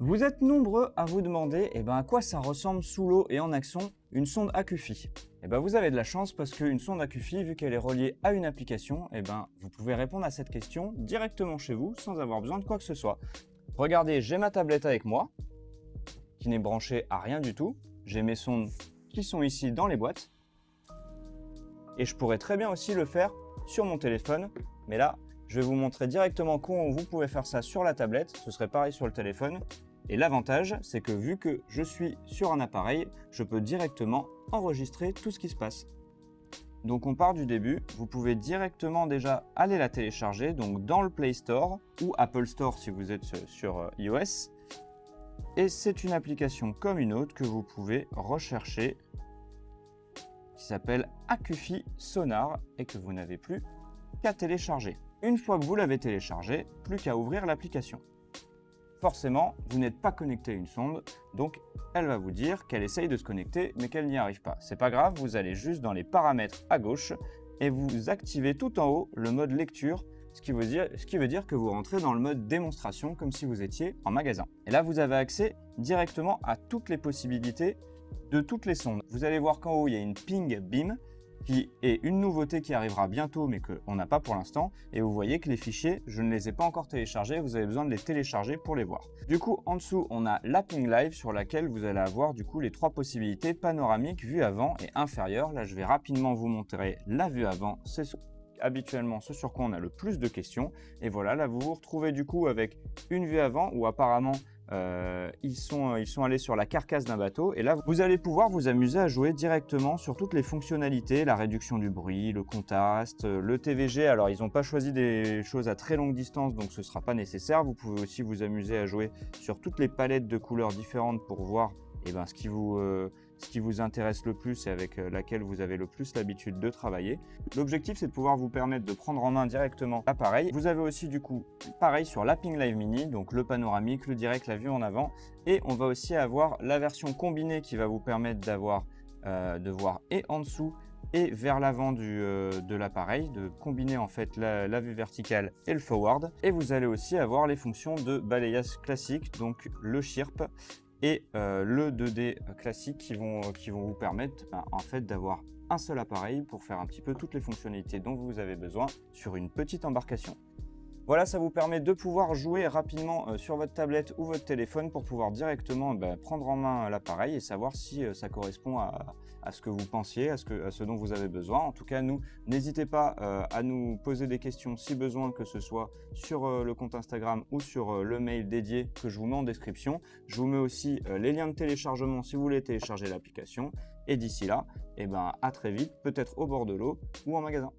Vous êtes nombreux à vous demander à quoi ça ressemble sous l'eau et en action une sonde AcuFi. Vous avez de la chance parce qu'une sonde AcuFi, vu qu'elle est reliée à une application, vous pouvez répondre à cette question directement chez vous sans avoir besoin de quoi que ce soit. Regardez, j'ai ma tablette avec moi, qui n'est branchée à rien du tout. J'ai mes sondes qui sont ici dans les boîtes. Et je pourrais très bien aussi le faire sur mon téléphone, mais là, je vais vous montrer directement comment vous pouvez faire ça sur la tablette. Ce serait pareil sur le téléphone. Et l'avantage, c'est que vu que je suis sur un appareil, je peux directement enregistrer tout ce qui se passe. Donc on part du début, vous pouvez directement déjà aller la télécharger donc dans le Play Store ou Apple Store si vous êtes sur iOS. Et c'est une application comme une autre que vous pouvez rechercher qui s'appelle AcuFi Sonar et que vous n'avez plus qu'à télécharger. Une fois que vous l'avez téléchargé, plus qu'à ouvrir l'application. Forcément, vous n'êtes pas connecté à une sonde, donc elle va vous dire qu'elle essaye de se connecter, mais qu'elle n'y arrive pas. C'est pas grave, vous allez juste dans les paramètres à gauche et vous activez tout en haut le mode lecture, ce qui veut dire que vous rentrez dans le mode démonstration comme si vous étiez en magasin. Et là, vous avez accès directement à toutes les possibilités de toutes les sondes. Vous allez voir qu'en haut, il y a une Ping Beam, qui est une nouveauté qui arrivera bientôt mais qu'on n'a pas pour l'instant. Et vous voyez que les fichiers, je ne les ai pas encore téléchargés, vous avez besoin de les télécharger pour les voir. Du coup, en dessous, on a la Ping Live sur laquelle vous allez avoir du coup les trois possibilités panoramique, vue avant et inférieure. Là, je vais rapidement vous montrer la vue avant. C'est habituellement ce sur quoi on a le plus de questions. Et voilà, là, vous vous retrouvez du coup avec une vue avant où apparemment ils sont allés sur la carcasse d'un bateau et là vous allez pouvoir vous amuser à jouer directement sur toutes les fonctionnalités, la réduction du bruit, le contraste, le TVG. Alors ils n'ont pas choisi des choses à très longue distance donc ce ne sera pas nécessaire. Vous pouvez aussi vous amuser à jouer sur toutes les palettes de couleurs différentes pour voir ce qui vous intéresse le plus et avec laquelle vous avez le plus l'habitude de travailler. L'objectif, c'est de pouvoir vous permettre de prendre en main directement l'appareil. Vous avez aussi du coup, pareil sur la Ping Live Mini, donc le panoramique, le direct, la vue en avant. Et on va aussi avoir la version combinée qui va vous permettre de voir et en dessous et vers l'avant de l'appareil, de combiner en fait la vue verticale et le forward. Et vous allez aussi avoir les fonctions de balayage classique, donc le Chirp et le 2D classique qui vont vous permettre en fait d'avoir un seul appareil pour faire un petit peu toutes les fonctionnalités dont vous avez besoin sur une petite embarcation. Voilà, ça vous permet de pouvoir jouer rapidement sur votre tablette ou votre téléphone pour pouvoir directement prendre en main l'appareil et savoir si ça correspond à ce que vous pensiez, à ce dont vous avez besoin. En tout cas, n'hésitez pas à nous poser des questions si besoin, que ce soit sur le compte Instagram ou sur le mail dédié que je vous mets en description. Je vous mets aussi les liens de téléchargement si vous voulez télécharger l'application. Et d'ici là, à très vite, peut-être au bord de l'eau ou en magasin.